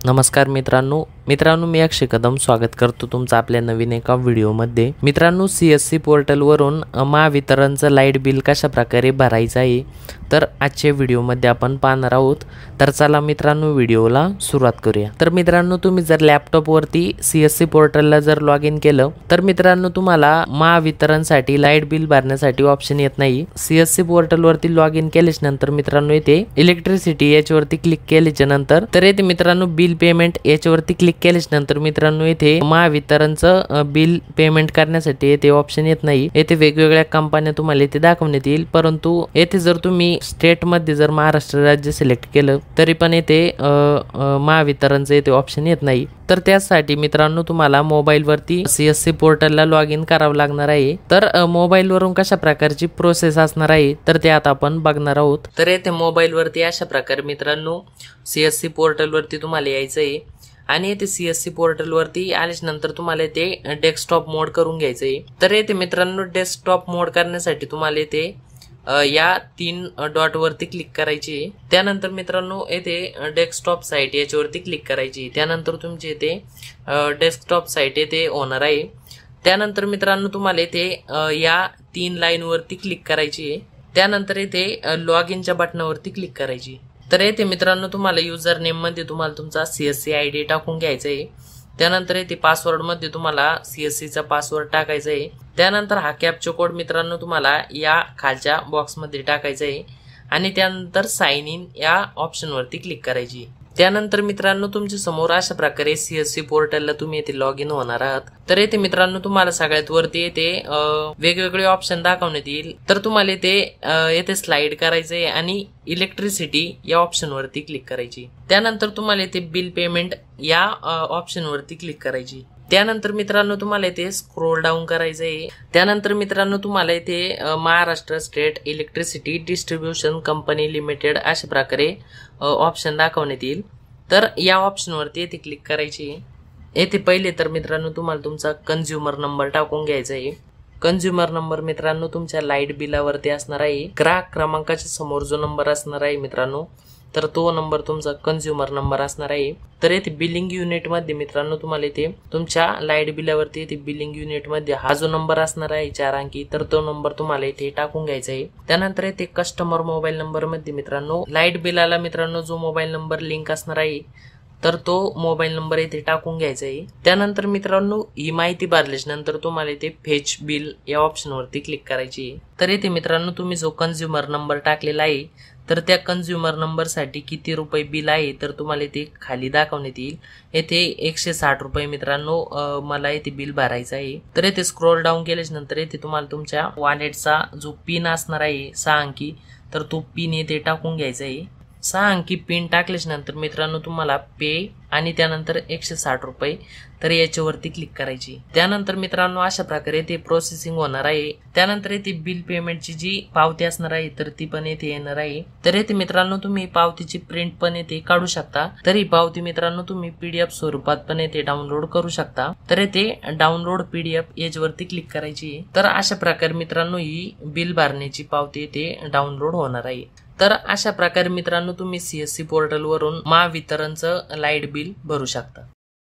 नमस्कार मित्रांनो मी अक्षय कदम स्वागत करतो तुमचं आपल्या नवीन एका व्हिडिओमध्ये। मित्रांनो CSC पोर्टलवरून महावितरणचं लाईट बिल कशा प्रकारे भरायचं आहे तर आजच्या व्हिडिओमध्ये आपण पाहणार आहोत। तर चला मित्रांनो व्हिडिओला सुरुवात करूया। तर मित्रांनो तुम्ही जर लॅपटॉपवरती CSC पोर्टलला जर लॉग इन केलं तर मित्रांनो तुम्हाला महावितरणसाठी लाईट बिल भरण्यासाठी ऑप्शन येत नाही। CSC पोर्टलवरती लॉग इन केल्यानंतर मित्रांनो इथे इलेक्ट्रिसिटी याच्यावरती क्लिक केल्याच्या नंतर तर इथे मित्रांनो बिल पेमेंट याच्यावरती क्लिक केल्यानंतर मित्रांनो इथे महावितरणचं बिल पेमेंट करण्यासाठी इथे ऑप्शन येत नाही। इथे वेगवेगळ्या कंपन्या तुम्हाला इथे दाखवण्यात येईल, परंतु येथे जर तुम्ही स्टेट मध्ये जर महाराष्ट्र राज्य सिलेक्ट केलं तरी पण इथे महावितरणचं इथे ऑप्शन येत नाही। तर त्यासाठी मित्रांनो तुम्हाला मोबाईल वरती CSC पोर्टलला लॉग इन करावं लागणार आहे। तर मोबाईल वरून कशा प्रकारची प्रोसेस असणार आहे तर ते आता आपण बघणार आहोत। तर येथे मोबाईल वरती अशा प्रकारे मित्रांनो CSC पोर्टल वरती तुम्हाला यायचं आहे आणि येथे CSC पोर्टल वरती आल्यानंतर तुम्हाला इथे डेस्कटॉप मोड करून घ्यायचं आहे। तर येथे मित्रांनो डेस्कटॉप मोड करण्यासाठी तुम्हाला इथे या 3 डॉट वरती क्लिक करायची। त्यानंतर मित्रांनो येथे डेस्कटॉप साइट याच्यावरती क्लिक करायची। त्यानंतर तुमची इथे डेस्कटॉप साइट येथे होणार आहे। त्यानंतर मित्रांनो तुम्हाला इथे या 3 लाईन वरती क्लिक करायची। त्यानंतर इथे लॉग इनच्या बटनावरती क्लिक करायची। तर येथे मित्रांनो तुम्हाला युजर नेम मध्ये तुम्हाला तुमचा CSC ID टाकून घ्यायचा आहे। त्यानंतर इथे पासवर्ड मध्ये तुम्हाला CSC चा पासवर्ड टाकायचा आहे। त्यानंतर हा कॅप्चा कोड मित्रांनो तुम्हाला या खालच्या बॉक्स मध्ये टाकायचा आहे आणि त्यानंतर साइन इन या ऑप्शन वरती क्लिक करायची। त्यानंतर मित्रांनो तुमच्या समोर अशा प्रकारे CSC पोर्टलला तुम्ही इथे लॉग इन होणार आहात। तर इथे मित्रांनो तुम्हाला सगळ्यात वरती इथे वेगवेगळे ऑप्शन दाखवण्यात येईल। तर तुम्हाला इथे स्लाइड करायचे आणि इलेक्ट्रिसिटी या ऑप्शन वरती क्लिक करायची। त्यानंतर तुम्हाला इथे बिल पेमेंट या ऑप्शन वरती क्लिक करायची। त्यानंतर मित्रांनो तुम्हाला इथे स्क्रोल डाऊन करायचं आहे। त्यानंतर मित्रांनो तुम्हाला इथे Maharashtra state electricity distribution company limited अशा प्रकारे ऑप्शन दाखवण्यात येईल। तर या ऑप्शन वरती इथे क्लिक करायची। येथे पहिले तर मित्रांनो तुम्हाला तुमचा कंझ्युमर नंबर टाकून घ्यायचा आहे। कंझ्युमर नंबर मित्रांनो तुमच्या लाईट बिलावरती असणार आहे। ग्राहक क्रमांकाच्या समोर जो नंबर असणार आहे मित्रांनो तर तो नंबर तुमचा कंझ्युमर नंबर असणार आहे। तर येथे बिलिंग युनिट मध्ये मित्रांनो तुम्हाला इथे तुमच्या लाईट बिलावरती इथे बिलिंग युनिट मध्ये हा जो नंबर असणार आहे 4 अंकी तर तो नंबर तुम्हाला इथे टाकून घ्यायचा आहे। त्यानंतर इथे कस्टमर मोबाईल नंबर मध्ये मित्रांनो लाईट बिलाला मित्रांनो जो मोबाईल नंबर लिंक असणार आहे तर तो मोबाईल नंबर इथे टाकून घ्यायचा आहे। त्यानंतर मित्रांनो ही माहिती भरल्याच्या नंतर तुम्हाला इथे फेच बिल या ऑप्शन वरती क्लिक करायची आहे। तर इथे मित्रांनो तुम्ही जो कंझ्युमर नंबर टाकलेला आहे तर त्या कंझ्युमर नंबर साठी किती रुपये बिल आहे तर तुम्हाला इथे खाली दाखवण्यात येईल। येथे 160 रुपये मित्रांनो मला इथे बिल भरायचं आहे। तर इथे स्क्रोल डाऊन केल्याच्या नंतर इथे तुम्हाला तुमच्या वॉलेटचा जो पिन असणार आहे 6 अंकी तर तो पिन इथे टाकून घ्यायचा आहे। 6 अंकी पिन टाकल्याच्या नंतर मित्रांनो तुम्हाला पे आणि त्यानंतर 160 रुपये तर याच्यावरती क्लिक करायची। त्यानंतर मित्रांनो अशा प्रकारे ते प्रोसेसिंग होणार आहे। त्यानंतर इथे बिल पेमेंटची जी पावती असणार आहे तर ती पण इथे येणार आहे। तर इथे मित्रांनो तुम्ही पावतीची प्रिंट पण इथे काढू शकता। तर ही पावती मित्रांनो तुम्ही PDF स्वरूपात पण इथे डाउनलोड करू शकता। तर इथे डाउनलोड PDF याच्यावरती क्लिक करायची। तर अशा प्रकारे मित्रांनो ही बिल भरण्याची पावती इथे डाउनलोड होणार आहे। तर अशा प्रकारे मित्रांनो तुम्ही CSC पोर्टल वरून महावितरणचं लाईट बिल भरू शकता।